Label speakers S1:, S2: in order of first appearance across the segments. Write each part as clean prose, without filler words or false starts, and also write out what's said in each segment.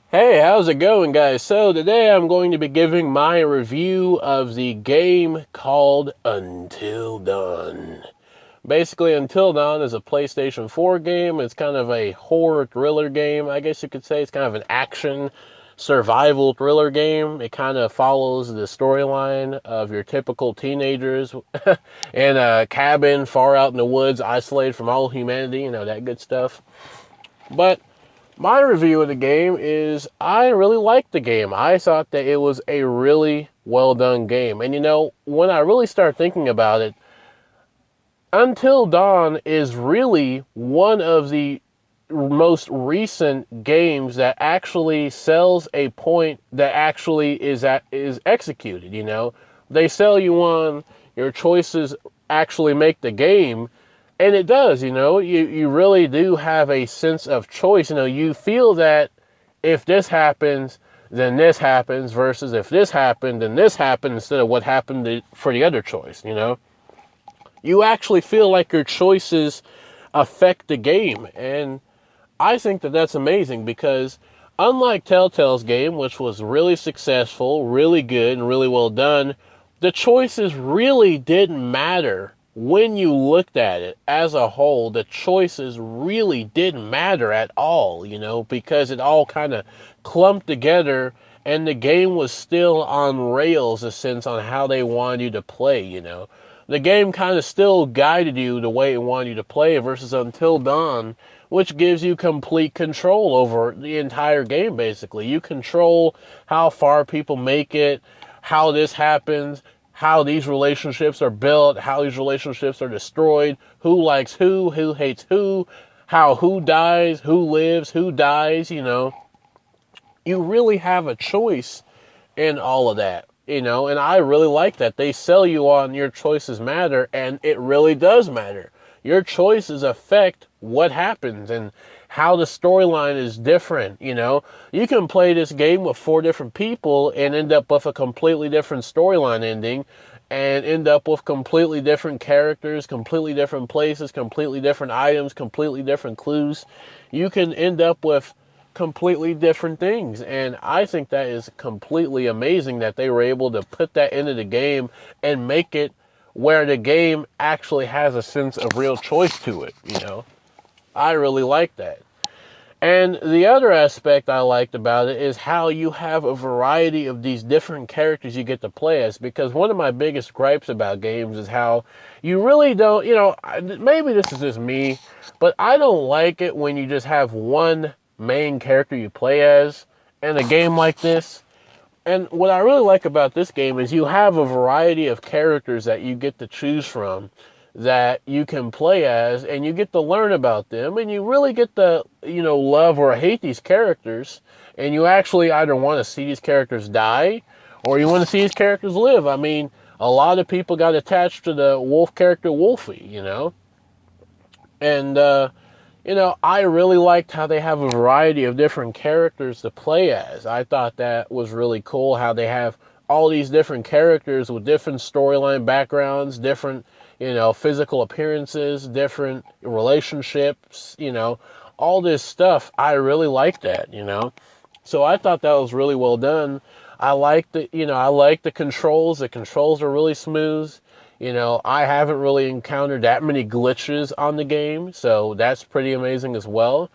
S1: Hey, how's it going, guys? So, today I'm going to be giving my review of the game called Until Dawn. Basically, Until Dawn is a PlayStation 4 game. It's kind of a horror thriller game, I guess you could say. It's kind of an action survival thriller game. It kind of follows the storyline of your typical teenagers in a cabin far out in the woods, isolated from all humanity, that good stuff. But my review of the game is I really liked the game. I thought that it was a really well done game. And when I really start thinking about it, Until Dawn is really one of the most recent games that actually sells a point that actually is executed, They sell you on your choices actually make the game, and it does, you really do have a sense of choice. You feel that if this happens, then this happens, versus if this happened, then this happened instead of what happened for the other choice, You actually feel like your choices affect the game. And I think that that's amazing because unlike Telltale's game, which was really successful, really good, and really well done, the choices really didn't matter. When you looked at it as a whole, the choices really didn't matter at all, because it all kind of clumped together and the game was still on rails, a sense on how they wanted you to play. The game kind of still guided you the way it wanted you to play versus Until Dawn, which gives you complete control over the entire game, basically. You control how far people make it, how this happens, how these relationships are built, how these relationships are destroyed, who likes who hates who dies, who lives, who dies, You really have a choice in all of that, and I really like that. They sell you on your choices matter, and it really does matter. Your choices affect what happens and how the storyline is different, You can play this game with 4 different people and end up with a completely different storyline ending and end up with completely different characters, completely different places, completely different items, completely different clues. You can end up with completely different things. And I think that is completely amazing that they were able to put that into the game and make it where the game actually has a sense of real choice to it. I really like that. And the other aspect I liked about it is how you have a variety of these different characters you get to play as. Because one of my biggest gripes about games is how you really don't, maybe this is just me, but I don't like it when you just have one main character you play as in a game like this. And what I really like about this game is you have a variety of characters that you get to choose from that you can play as, and you get to learn about them, and you really get to, love or hate these characters, and you actually either want to see these characters die, or you want to see these characters live. I mean, a lot of people got attached to the wolf character Wolfie, and, I really liked how they have a variety of different characters to play as. I thought that was really cool how they have all these different characters with different storyline backgrounds, different, physical appearances, different relationships, all this stuff. I really liked that. So I thought that was really well done. I like the controls. The controls are really smooth. I haven't really encountered that many glitches on the game, so that's pretty amazing as well.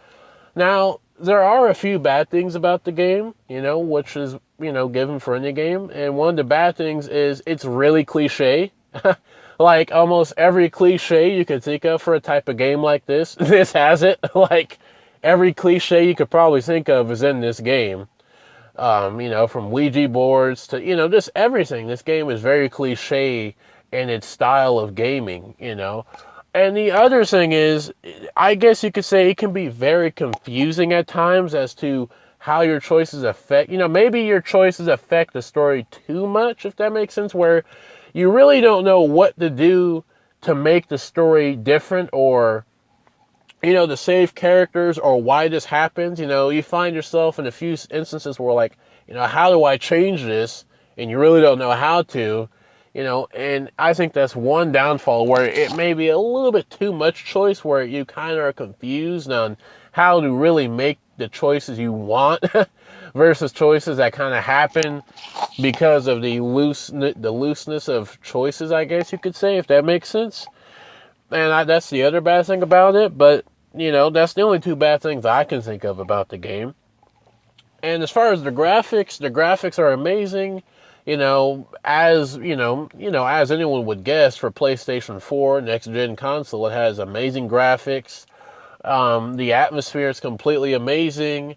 S1: Now, there are a few bad things about the game, which is, given for any game. And one of the bad things is it's really cliche. Like almost every cliche you could think of for a type of game like this, this has it. Like every cliche you could probably think of is in this game. From Ouija boards to, just everything. This game is very cliche in its style of gaming. And the other thing is, I guess you could say it can be very confusing at times as to how your choices affect, maybe your choices affect the story too much, if that makes sense, where you really don't know what to do to make the story different or, to save characters or why this happens. You find yourself in a few instances where like, how do I change this? And you really don't know how to. And I think that's one downfall where it may be a little bit too much choice where you kind of are confused on how to really make the choices you want versus choices that kind of happen because of the looseness of choices, I guess you could say, if that makes sense. And that's the other bad thing about it, but, that's the only two bad things I can think of about the game. And as far as the graphics are amazing. As as anyone would guess, for PlayStation 4 next gen console, it has amazing graphics. The atmosphere is completely amazing.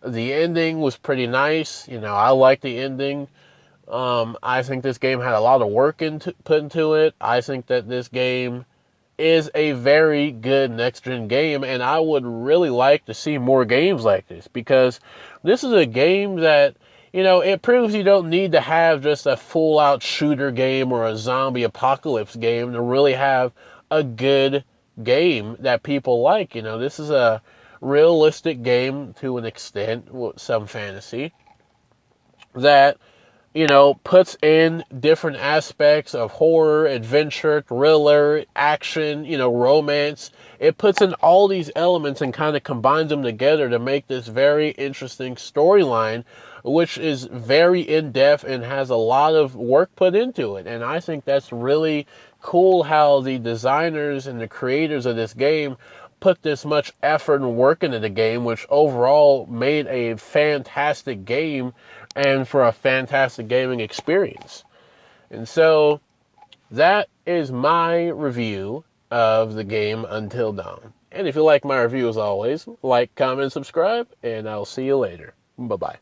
S1: The ending was pretty nice. I like the ending. I think this game had a lot of work put into it. I think that this game is a very good next-gen game, and I would really like to see more games like this, because this is a game that, it proves you don't need to have just a full-out shooter game or a zombie apocalypse game to really have a good game that people like. This is a realistic game to an extent, with some fantasy, that puts in different aspects of horror, adventure, thriller, action, romance. It puts in all these elements and kind of combines them together to make this very interesting storyline, which is very in-depth and has a lot of work put into it. And I think that's really cool how the designers and the creators of this game put this much effort and work into the game, which overall made a fantastic game and for a fantastic gaming experience. And so that is my review of the game Until Dawn. And if you like my review, as always, like, comment, subscribe, and I'll see you later. Bye-bye.